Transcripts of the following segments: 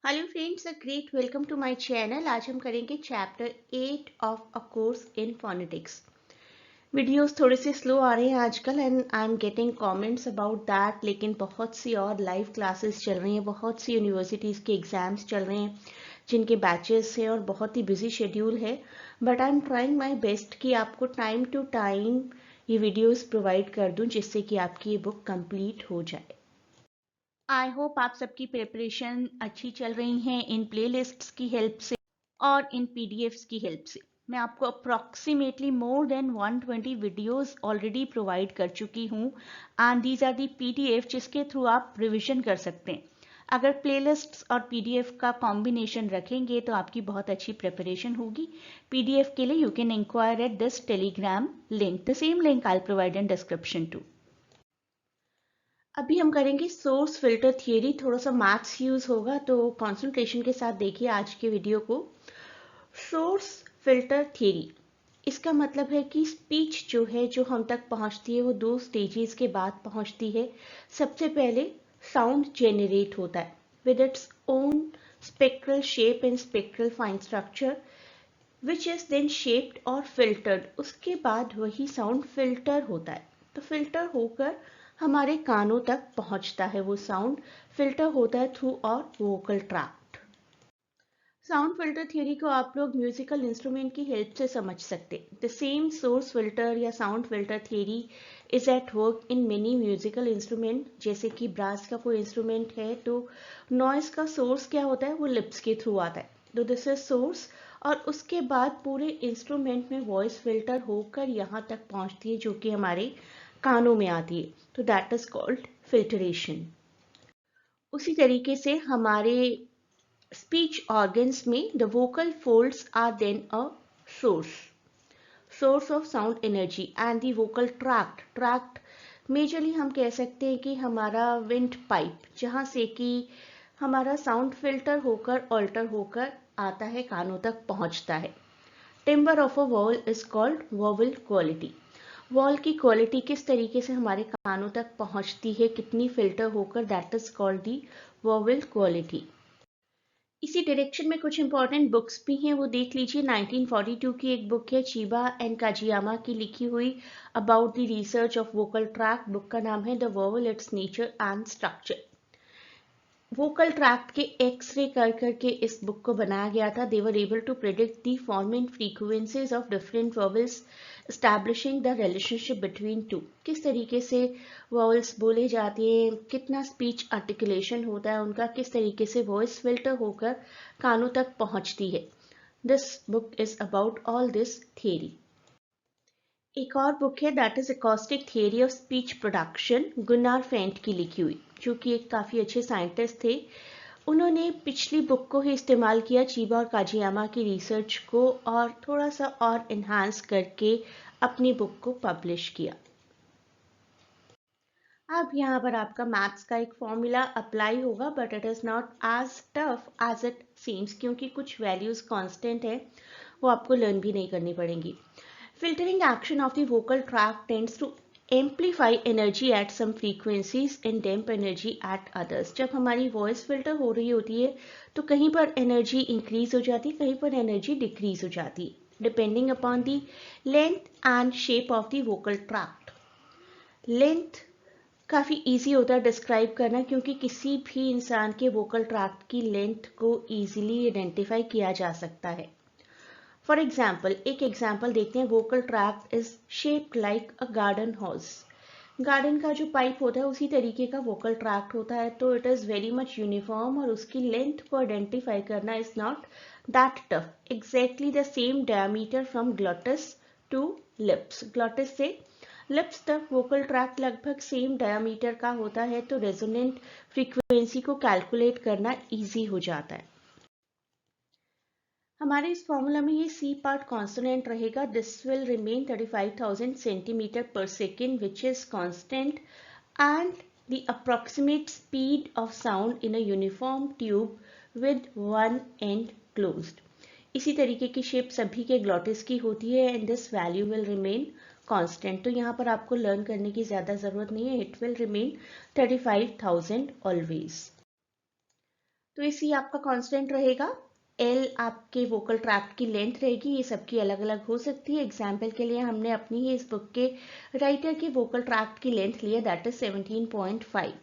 Hello friends, a great welcome to my channel. आज हम करेंगे chapter 8 of a course in phonetics. Videos थोड़े से स्लो आ रहे हैं आजकल and I am getting comments about that, लेकिन बहुत सी और लाइव क्लासेस चल रही हैं, बहुत सी यूनिवर्सिटीज़ के एग्ज़ाम्स चल रहे हैं जिनके बैचेस हैं और बहुत ही बिजी शेड्यूल है। But I am trying my best कि आपको टाइम टू टाइम ये वीडियोस प्रोवाइड कर दूं जिससे कि आपकी ये बुक कंप्लीट हो जाए। आई होप आप सबकी प्रिपरेशन अच्छी चल रही हैं इन प्लेलिस्ट्स की हेल्प से और इन पीडीएफ्स की हेल्प से। मैं आपको approximately more than 120 videos already provide कर चुकी हूँ and these are the PDF जिसके थ्रू आप रिविजन कर सकते हैं। अगर प्लेलिस्ट्स और पीडीएफ का कॉम्बिनेशन रखेंगे तो आपकी बहुत अच्छी प्रिपरेशन होगी। पीडीएफ के लिए you can inquire at this Telegram link, the same link I provide in description too. अभी हम करेंगे सोर्स फिल्टर थियरी, थोड़ा सा मैथ्स यूज होगा तो कंसंट्रेशन के साथ देखिए आज के वीडियो को। सोर्स फिल्टर थियरी, इसका मतलब है कि स्पीच जो है जो हम तक पहुंचती है वो दो स्टेजेस के बाद पहुंचती है। सबसे पहले साउंड जेनरेट होता है with its own spectral shape and spectral fine structure which is then shaped और फिल्टर्ड। उसके बाद वही साउंड फिल्टर होता है, तो फिल्टर होकर हमारे कानों तक पहुंचता है। वो साउंड फिल्टर होता है थ्रू और vocal tract. Sound filter theory को आप लोग म्यूजिकल इंस्ट्रूमेंट की हेल्प से समझ सकते। द सेम सोर्स फिल्टर या sound filter theory is at work in many musical instrument. जैसे कि ब्रास का कोई इंस्ट्रूमेंट है तो नॉइस का सोर्स क्या होता है, वो लिप्स के थ्रू आता है, तो दिस इज सोर्स। और उसके बाद पूरे इंस्ट्रूमेंट में वॉइस फिल्टर होकर यहाँ तक पहुँचती है जो कि हमारे कानों में आती है, तो दैट इज कॉल्ड फिल्टरेशन। उसी तरीके से हमारे speech organs में the vocal folds are then a source of sound energy and the vocal tract majorly हम कह सकते हैं कि हमारा विंड पाइप, जहाँ से कि हमारा साउंड फिल्टर होकर ऑल्टर होकर आता है, कानों तक पहुँचता है। Timber of a wall is called vowel quality. Wall की क्वालिटी किस तरीके से हमारे कानों तक पहुँचती है, कितनी फिल्टर होकर, that is called the vowel quality. इसी डायरेक्शन में कुछ इंपॉर्टेंट बुक्स भी हैं, वो देख लीजिए। 1942 की एक बुक है चिबा एंड काजियामा की लिखी हुई about the research of vocal tract. Book का नाम है the vowel, it's nature and structure. Vocal tract के एक्सरे कर करके इस बुक को बनाया गया था। They were able to predict the form and frequencies of different vowels, establishing the relationship between two. किस तरीके से वोवल्स बोले जाते हैं, कितना स्पीच आर्टिकुलेशन होता है उनका, किस तरीके से वॉइस फिल्टर होकर कानों तक पहुंचती है। This book is about all this theory. एक और बुक है that is acoustic theory of speech production, Gunnar Fant की लिखी हुई, जो कि एक काफ़ी अच्छे साइंटिस्ट थे। उन्होंने पिछली बुक को ही इस्तेमाल किया चिबा और काजियामा की रिसर्च को और थोड़ा सा और इन्हांस करके अपनी बुक को पब्लिश किया। अब यहाँ पर आपका मैथ्स का एक फॉर्मूला अप्लाई होगा but it is not as tough as it seems, क्योंकि कुछ वैल्यूज कांस्टेंट है, वो आपको लर्न भी नहीं करनी पड़ेंगी। Filtering action of the vocal tract tends to amplify energy at some frequencies and damp energy at others. जब हमारी वॉइस फिल्टर हो रही होती है तो कहीं पर एनर्जी इंक्रीज हो जाती है, कहीं पर एनर्जी डिक्रीज हो जाती है, depending upon the length and shape of the vocal tract. Length काफ़ी इजी होता है डिस्क्राइब करना, क्योंकि किसी भी इंसान के वोकल ट्रैक्ट की लेंथ को इजीली आइडेंटिफाई किया जा सकता है। फॉर एग्जाम्पल, एक एग्जाम्पल देखते हैं। Vocal tract is shaped like a garden hose. Garden का जो पाइप होता है उसी तरीके का वोकल ट्रैक्ट होता है, तो it is very much uniform और उसकी लेंथ को आइडेंटिफाई करना is not that tough. Exactly the same diameter from glottis to lips. Glottis से लिप्स तक वोकल ट्रैक्ट लगभग सेम डायमीटर का होता है, तो रेजोनेंट फ्रीक्वेंसी को कैलकुलेट करना ईजी हो जाता है। हमारे इस फॉर्मूला में ये सी पार्ट कॉन्स्टेंट रहेगा। दिस विल रिमेन 35,000 सेंटीमीटर पर second which is constant and the approximate speed of sound in a uniform tube with one and closed. इसी तरीके की शेप सभी के ग्लॉटिस की होती है and this value will remain constant. तो यहाँ पर आपको लर्न करने की ज़्यादा ज़रूरत नहीं है, इट विल रिमेन 35,000 ऑलवेज। तो इसी आपका कांस्टेंट रहेगा। एल आपके वोकल ट्रैक्ट की लेंथ रहेगी, ये सबकी अलग अलग हो सकती है। एग्जाम्पल के लिए हमने अपनी ही इस बुक के राइटर के वोकल ट्रैक्ट की लेंथ लिया, दैट इज 17.5।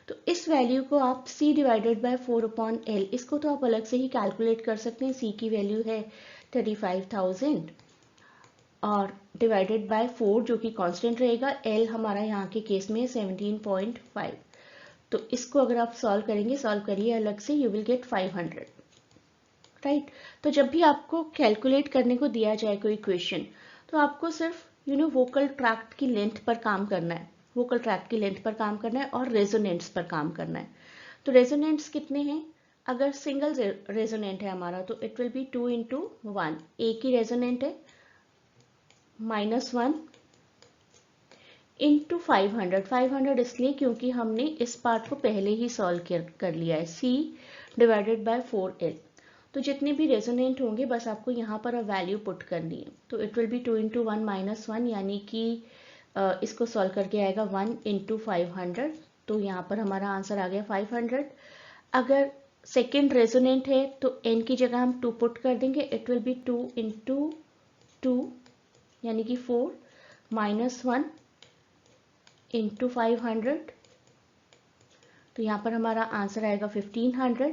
तो इस वैल्यू को आप C डिवाइडेड बाय 4/L, इसको तो आप अलग से ही कैलकुलेट कर सकते हैं। C की वैल्यू है 35,000 और डिवाइडेड बाय 4 जो कि कांस्टेंट रहेगा। L हमारा यहाँ के केस में 17.5। तो इसको अगर आप सॉल्व करेंगे, सॉल्व करिए अलग से, यू विल गेट 500, राइट। तो जब भी आपको कैलकुलेट करने को दिया जाए कोई क्वेश्चन, तो आपको सिर्फ वोकल ट्रैक्ट की लेंथ पर काम करना है, वोकल ट्रैक्ट की लेंथ पर काम करना है और रेजोनेंट्स पर काम करना है। तो रेजोनेंट्स कितने हैं? अगर सिंगल रेजोनेंट है हमारा तो इट विल बी 2 into 1। एक ही रेजोनेंट है, -1 इंटू 500। 500 इसलिए क्योंकि हमने इस पार्ट को पहले ही सॉल्व कर लिया है। C divided by 4L। तो जितने भी रेजोनेंट होंगे बस आपको यहाँ पर अब वैल्यू पुट करनी है। तो इट विल बी 2 into 1 - 1, यानी कि इसको सॉल्व करके आएगा 1 into 500। तो यहाँ पर हमारा आंसर आ गया 500। अगर सेकेंड रेजोनेंट है तो n की जगह हम 2 पुट कर देंगे, इट विल बी 2 into 2 यानी कि 4 -1 इंटू 500। तो यहाँ पर हमारा आंसर आएगा 1500।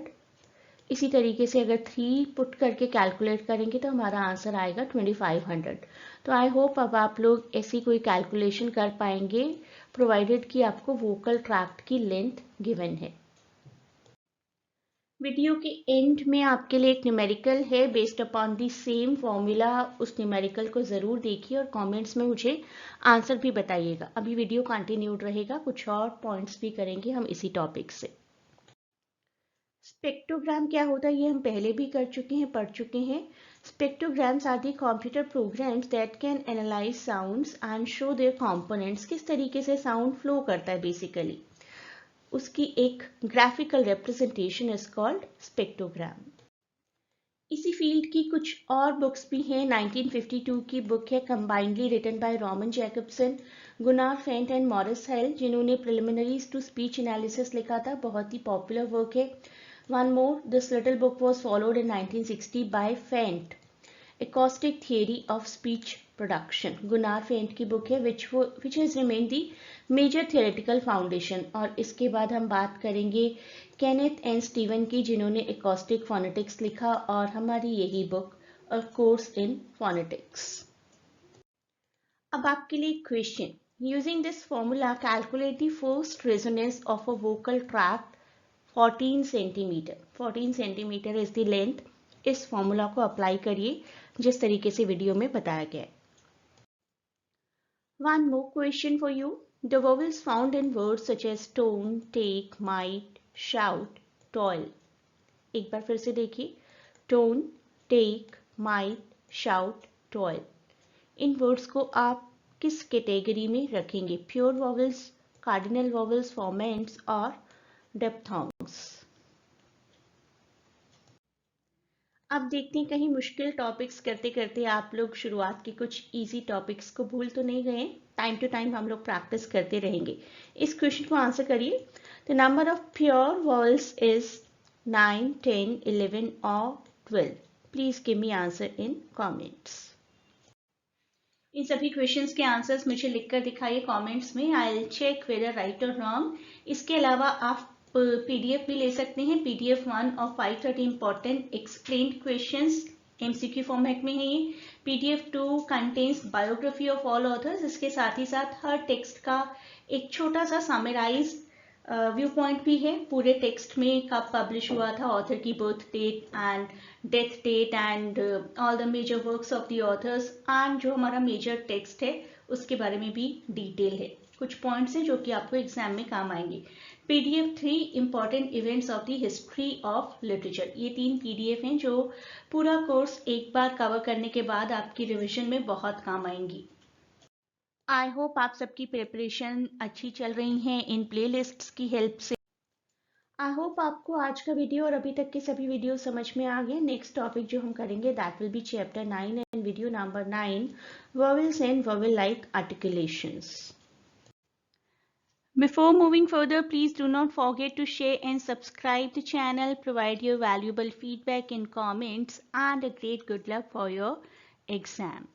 इसी तरीके से अगर 3 पुट करके कैलकुलेट करेंगे तो हमारा आंसर आएगा 2500। तो आई होप अब आप लोग ऐसी कोई कैलकुलेशन कर पाएंगे, प्रोवाइडेड कि आपको वोकल ट्रैक्ट की लेंथ गिवन है। वीडियो के एंड में आपके लिए एक न्यूमेरिकल है based upon the same formula. उस न्यूमेरिकल को ज़रूर देखिए और कमेंट्स में मुझे आंसर भी बताइएगा। अभी वीडियो कंटिन्यूड रहेगा, कुछ और पॉइंट्स भी करेंगे हम इसी टॉपिक से। स्पेक्ट्रोग्राम क्या होता है ये हम पहले भी कर चुके हैं, पढ़ चुके हैं। Spectrograms are the computer programs that can analyse sounds and show their components. किस तरीके से साउंड फ्लो करता है बेसिकली, उसकी एक graphical representation is called spectrogram. इसी फील्ड की कुछ और बुक्स भी हैं। 1952 की बुक है combinedly written by Roman Jakobson, Gunnar Fant and Morris Halle, जिन्होंने प्रिलिमिनरीज टू स्पीच एनालिसिस लिखा था, बहुत ही पॉपुलर वर्क है। One more, this little book was followed in 1960 by Fant, Acoustic Theory of Speech Production। Gunnar Fant की book है which has remained the major theoretical foundation। और इसके बाद हम बात करेंगे केनेथ एन स्टीवन की, जिन्होंने Acoustic Phonetics लिखा, और हमारी यही book A Course in Phonetics। अब आपके लिए question, using this formula calculate the first resonance of a vocal tract 14 centimetre. 14 centimetre is the length. इस फॉर्मूला को अप्लाई करिए जिस तरीके से वीडियो में बताया गया है। One more question for you. The vowels found in words such as tone, take, might, shout, toil। एक बार फिर से देखिए, tone, take, might, shout, toil। इन वर्ड्स को आप किस कैटेगरी में रखेंगे? प्योर वॉवल्स, कार्डिनल वॉवल्स, फॉर्मेंट्स और डेप्थोंग्स। अब देखते हैं कहीं मुश्किल टॉपिक्स करते करते आप लोग शुरुआत के कुछ इजी टॉपिक्स को भूल तो नहीं गए। टाइम टू टाइम हम लोग प्रैक्टिस करते रहेंगे। इस क्वेश्चन को आंसर करिए। The number of pure vowels is 9, 10, 11 और 12। Please give me answer in comments. इन सभी क्वेश्चंस के आंसर्स मुझे लिखकर दिखाइए कमेंट्स में। I will check whether right और रॉन्ग। इसके अलावा आप PDF भी ले सकते हैं, PDF 1 और 530 important explained questions, MCQ format में है ये। PDF 2 contains biography of all authors. इसके साथ ही साथ हर टेक्स्ट का एक छोटा सा समराइज व्यू पॉइंट भी है, पूरे टेक्स्ट में कब पब्लिश हुआ था, ऑथर की birth date and death date and all the major works of the authors, and जो हमारा मेजर टेक्स्ट है उसके बारे में भी डिटेल है। कुछ पॉइंट्स हैं जो कि आपको एग्जाम में काम आएंगे। PDF 3 important events of the history of literature. ये 3 PDF हैं जो पूरा कोर्स एक बार कवर करने के बाद आपकी रिविजन में बहुत काम आएंगी। आई होप आप सबकी प्रिपरेशन अच्छी चल रही हैं इन प्लेलिस्ट्स की हेल्प से। आई होप आपको आज का वीडियो और अभी तक के सभी वीडियो समझ में आ गए। नेक्स्ट टॉपिक जो हम करेंगे that will be chapter 9 and video number 9, vowels and vowel like articulations. Before moving further, please do not forget to share and subscribe the channel, provide your valuable feedback in comments, and a great good luck for your exam.